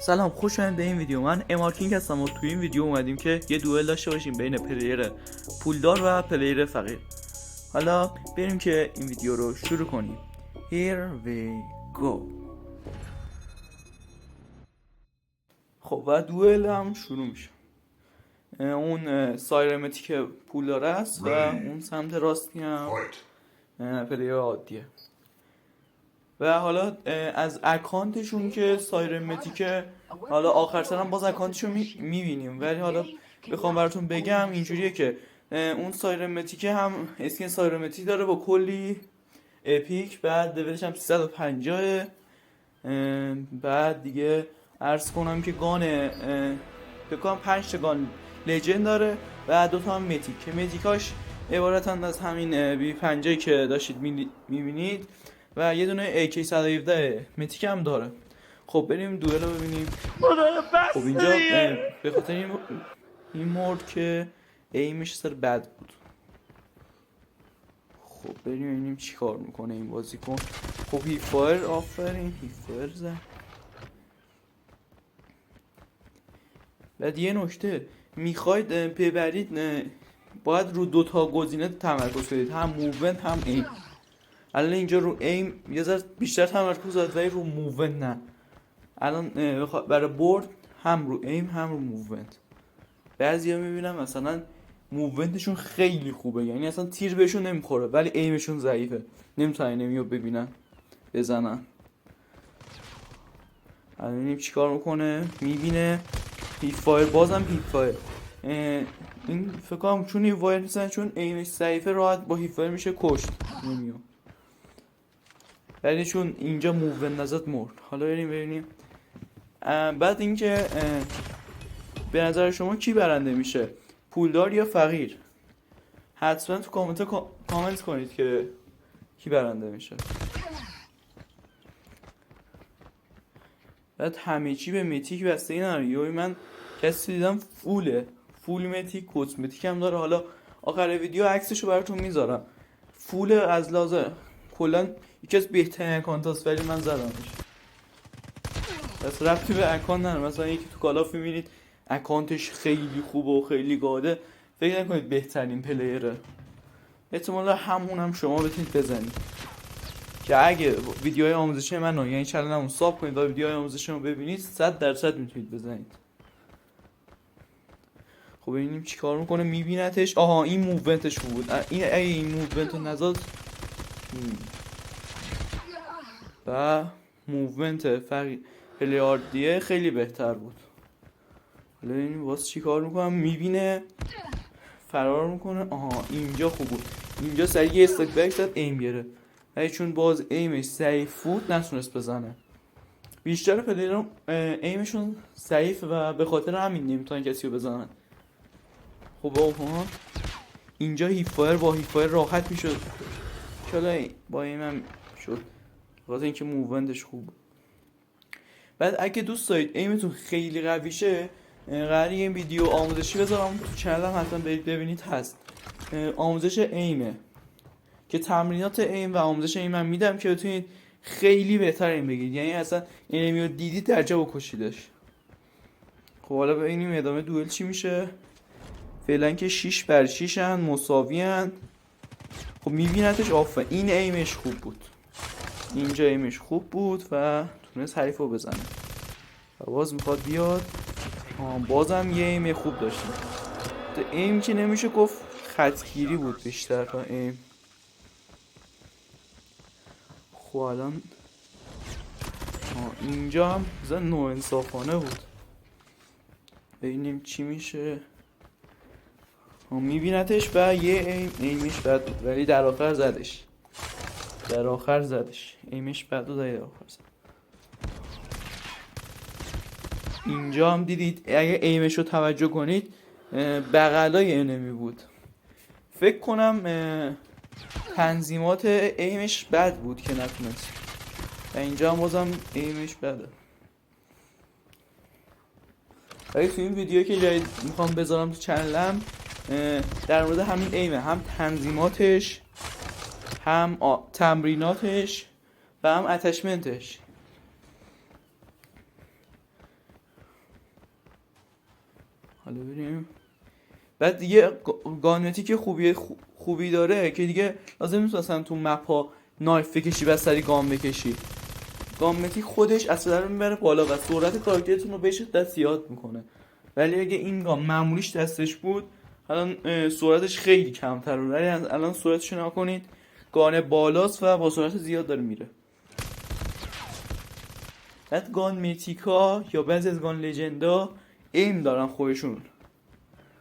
سلام، خوش اومدید به این ویدیو. من امارکینگ هستم و توی این ویدیو اومدیم که یه دوئل داشته باشیم بین پلیر پولدار و پلیر فقیر. حالا بریم که این ویدیو رو شروع کنیم. Here we go. خب و دوئل هم شروع میشه. اون سایرمتیک پولدار است و اون سمت راستی هم پلیر عادیه. و حالا از اکانتشون که سایرمتیکه، حالا آخر سرم باز اکانتشون میبینیم، ولی حالا بخوام براتون بگم اینجوریه که اون سایرمتیکه هم اسکین سایرمتیک داره با کلی اپیک، بعد لولش هم 350. بعد دیگه عرض کنم که گان بکنم 5 تا گان لجند داره و 2 تا هم متیک که متیکاش عبارتند از همین بی 50 که داشتید میبینید و یه دونه AK 117 متیک هم داره. خب بریم دوئل رو ببینیم. خب اینجا به خاطر این مورد که ایمش سر بد بود. خب بریم ببینیم چی کار میکنه این بازیکن. خب هیفایر، آفرین هیفایر زن. بعد یه نکته میخواید ببرید باید رو 2 تا گزینه تمرکز کنید، هم موومنت هم ایم. الان اینجا رو ایم یه ذره بیشتر تمرکز داد ولی رو موومنت نه. الان برای برد هم رو ایم هم رو موومنت. بعضیا میبینم مثلا موومنتشون خیلی خوبه، یعنی اصلا تیر بهشون نمیخوره ولی ایمشون ضعیفه، نمیتونن اینو ببینن بزنن. الان ببینیم چیکار میکنه. میبینه هیپفایر، بازم هیپفایر. این فکر کنم چون هیپفایر نیستن، چون ایمش ضعیفه راحت با هیپفایر میشه کشت، نمیاد. ولی چون اینجا موومنت نزد مرد. حالا بریم ببینیم بعد اینکه به نظر شما کی برنده میشه، پولدار یا فقیر؟ حتما تو کامنت کنید که کی برنده میشه. بعد همه چی به متیک بسته نداره. یوی من کسی دیدم فول متیک، کسمتیک هم داره. حالا آخر ویدیو عکسشو براتون میذارم. فول از لازم کلا یکی از بهترین اکانت هست ولی من زدمش. پس ربطی به اکانت نداره. مثلا یکی تو کالاف میبینید اکانتش خیلی خوبه و خیلی گاده، فکر نکنید بهترین پلیره. احتمالا همون هم شما بتونید بزنید که اگه ویدیوهای آموزشی منو یعنی چنلمو ساب کنید و ویدیوهای آموزشی رو ببینید 100% میتونید بزنید. خب ببینیم چیکار میکنه. میبینتش. آها این موومنتش خوب بود. این موومنت رو نزد و موومنت پلیاردیه خیلی بهتر بود. حالا ببینیم واسه چیکار میکنم. میبینه فرار میکنه. آها اینجا خوب بود. اینجا سریع استاک بک زد، ایم گرفت، ولی چون باز ایمش ضعیف بود نتونست بزنه. بیشتر پلیرها ایمشون ضعیفه و به خاطر همین نمیتونن کسی رو بزنن. خب آها اینجا هیپفایر با هیپفایر راحت میشد، چرا با ایم هم شد خاطر اینکه موومنتش خوب. بعد اگه دوست دارید ایمتون خیلی قوی شه، قراره این ویدیو آموزشی بذارم تو چنلم، حتما برید ببینید. هست آموزش ایمه که تمرینات ایم و آموزش ایم من میدم که بتونید خیلی بهتر ایم بگیرید، یعنی اصلا انمی رو دیدید درجا بکشیدش. خب حالا ببینیم ادامه دوئل چی میشه. فعلا که 6-6 هن، مساوی هن. خب میبینتش. آفه این ایمش خوب بود، اینجا ایمش خوب بود و تونست حریف رو بزنه و باز میخواد بیاد. بازم یه ایم خوب داشتیم. ایم که نمیشه گفت خطگیری بود بیشتر تا ایم. خب الان اینجا هم بزن نو انصافانه بود. ببینیم چی میشه. میبینتش و یه ایمش بد بود ولی در آخر زدش. ایمش بد بود در آخر زد. اینجا هم دیدید اگه ایمش رو توجه کنید بغلای انمی بود. فکر کنم تنظیمات ایمش بد بود که نتونست. و اینجا هم بازم ایمش بده. ولی تو این ویدیو که جدید میخوام بذارم تو چنلم در مورد همین ایمه، هم تنظیماتش هم تمریناتش و هم اتچمنتش. حالا بریم. بعد دیگه گانمتیک خوبی داره که دیگه لازم نیست اصلا تو مپ ها نایف بکشی و سری گام بکشی. گاممتیک خودش اصلا رو میبره بالا و سرعت کاراکترتون رو به شدت زیاد میکنه. ولی اگه این گام معمولیش دستش بود الان سرعتش خیلی کمتر بود، ولی الان سرعتش رو نکنید، گان بالاست و با سرعت زیاد داره میره. بعد گان میتیکا یا بعضی از گان لژندا ایم دارن خودشون.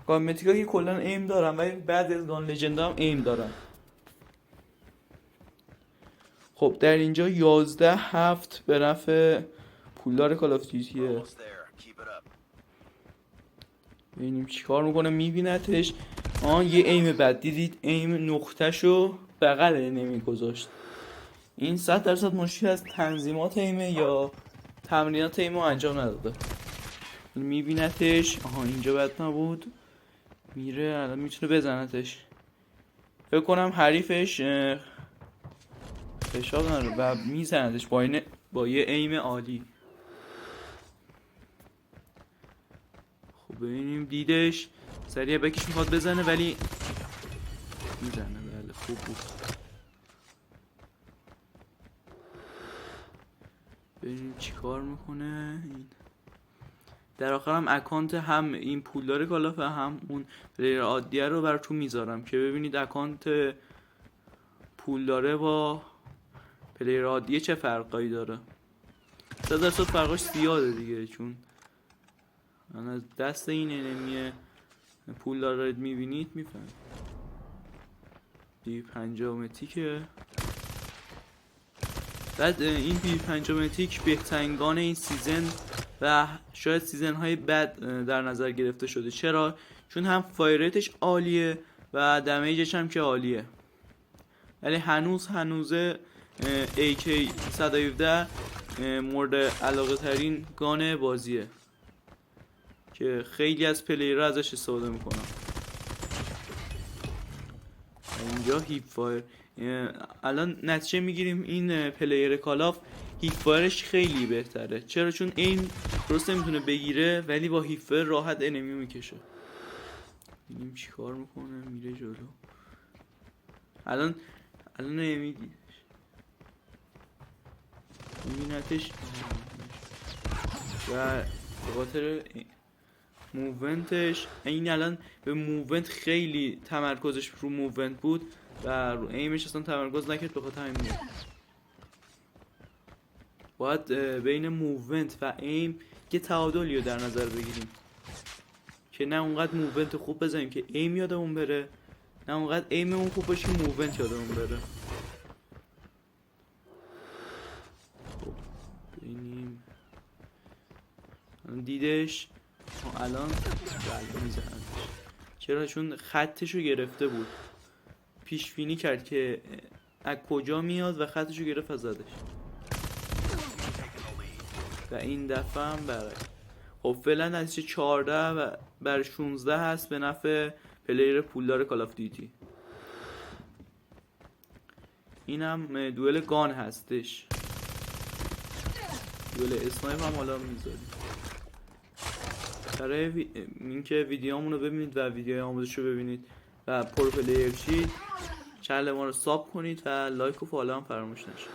گان میتیکا که کلا ایم دارن ولی بعضی از گان لژندا هم ایم دارن. خب در اینجا 11-7 به نفع پولدار کال آف دیوتیه. ببینیم چیکار میکنه. میبینتش یه ایم بد دیدید، ایم نقطه‌شو بغل انمی گذاشت. این 100% مشکل از تنظیمات ایمه یا تمرینات ایمو انجام نداده. میبینتش اینجا بد نبود، میره الان میتونه بزنتش. فکر کنم حریفش فشار نداره و میزنتش با یه ایم عالی. خب ببینیم دیدش سریع بکش میخواد بزنه ولی میزنه. بله خوب بود. ببینیم چی کار میکنه. در آخر هم اکانت هم این پولدار کالاف هم اون پلیر عادیه رو براتون میذارم که ببینید اکانت پولداره با پلیر عادیه چه فرقایی داره. 100% فرقاش زیاده دیگه، چون من از دست این انمی پولدار رو میبینید میفهم. B5 متیکه. بعد این B5 متیک بهترین گان این سیزن و شاید سیزن های بعد در نظر گرفته شده. چرا؟ چون هم فایرتش عالیه و دمیجش هم که عالیه. ولی هنوز AK-117 مورد علاقه ترین گان بازیه که خیلی از پلیرها ازش استفاده میکنن. اینجا هیپ فایر الان نتیجه میگیریم این پلیر کالاف هیپ فایرش خیلی بهتره. چرا؟ چون این درست نمیتونه بگیره ولی با هیپ فایر راحت انمی میکشه. ببینیم چی کار میکنه. میره جلو. الان نمیدیدش، میبینتش و به خاطر موومنتش این الان به موومنت خیلی تمرکزش رو موومنت بود و رو ایمش اصلا تمرکز نکرد. به خاطر همین باید بین موومنت و ایم یه تعادلی رو در نظر بگیریم که نه اونقدر موومنت خوب بزنیم که ایم یادمون بره، نه اونقدر ایممون خوب باشه موومنت یادمون بره. خب ببینیم دیدش الان بله میزنندش. چرا؟ چون خطشو گرفته بود، پیش بینی کرد که از کجا میاد و خطشو گرفت و زدش و این دفعه هم برعکس. خب فعلا نتیجه 14 بر 16 هست به نفع پلیر پولدار کال آف دیوتی. اینم دوئل گان هستش. دوئل اسنایپ هم حالا میذاریم برای اینکه ویدیومون رو ببینید و ویدیوهای آموزش رو ببینید و پرو پلیر شید. چنل ما رو ساب کنید و لایک و فالو هم فراموش نشه.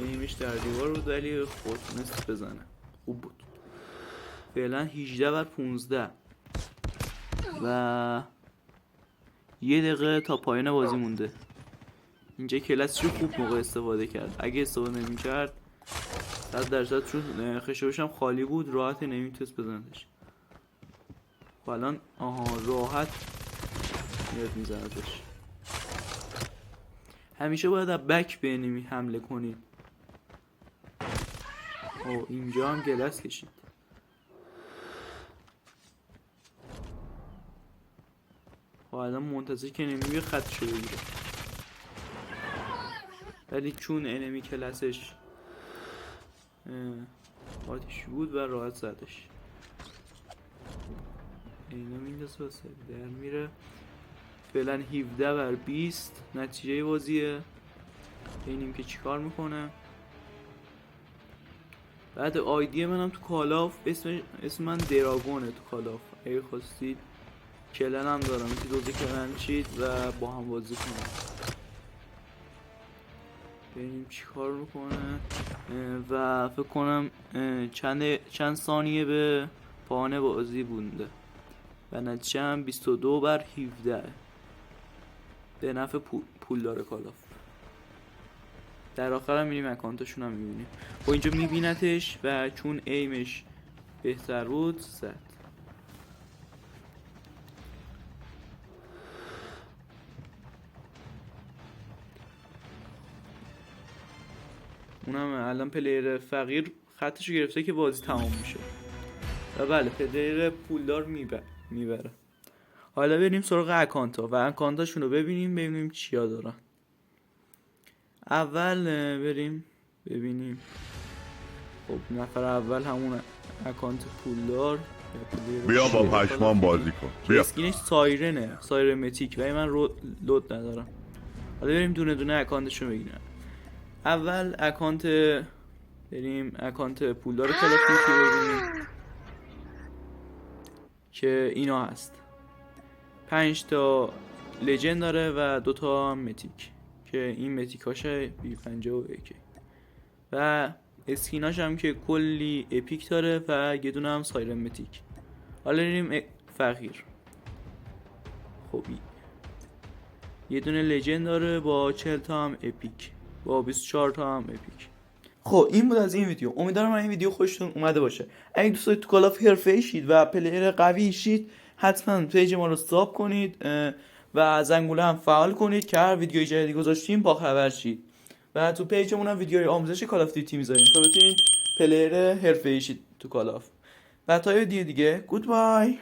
ایمش در دیوار بود ولی خود تونست بزنه. خوب بود. فعلا 18 بر 15 و 1 دقیقه تا پایان بازی مونده. اینجا کلاسش رو خوب موقع استفاده کرد. اگه استفاده نمی کرد 100% چون خشبش هم خالی بود راحت نمیتونست بزندش. الان راحت میاد میزندش. همیشه باید از بک به انمی حمله کنید. اینجا هم گلس کشید. الان منتظر که انمی خطشو بگیره ولی چون انمی کلاسش آتیشی بود و راحت زدش. اینو میندازه و سری در میره. فعلا 17 بر 20 نتیجه بازیه. ببینیم که چیکار میکنه. بعد آیدی منم تو کالاف اسم من دراگونه تو کالاف. اگه خواستید کلن هم دارم که دوزی کلن چید و با هم بازی کنم. ببینیم چی کار میکنه و فکر کنم چند ثانیه به پایان بازی بونده و نتیجه هم 22/17 به نفع پول داره کالاف. در آخر هم میریم اکانتشون هم میبینیم و اینجا میبینتش و چون ایمش بهتر بود زد. اونم الان پلیر فقیر خطشو گرفته که بازی تمام میشه و بله پلیر پولدار میبره. حالا بریم سراغ اکانتا و اکانتاشون رو ببینیم چیا دارن. اول بریم ببینیم. خب نفر اول همون اکانت پولدار. بیا با پشمان بازی کن. بیا. اسکینش سایرنه، سایرن متیک و من لود ندارم. حالا بریم دونه دونه اکانتشو بگیریم. اول اکانت بریم اکانت پولدار کال اف دیوتی ببینیم که اینا هست. 5 تا لجند داره و 2 تا متیک که این متیکاشه B50 و AK و اسکیناش هم که کلی اپیک داره و یه دونه هم سایرن متیک. حالا بریم فقیر. خب یه دونه لجند داره با 40 تا هم اپیک با 24 تا هم اپیک. خب این بود از این ویدیو. امیدوارم این ویدیو خوشتون اومده باشه. اگه دوست دارید تو کالاف حرفه‌ای شید و پلیر قوی شید حتما پیج ما رو ساب کنید و زنگوله هم فعال کنید که هر ویدیوی جدیدی گذاشتیم با خبر شید. و تو پیجمون هم ویدیوهای آموزش کالاف دیوتی میذاریم تا بتونید پلیر حرفه‌ای شید تو کالاف. و تا ویدیو دیگه گود بای.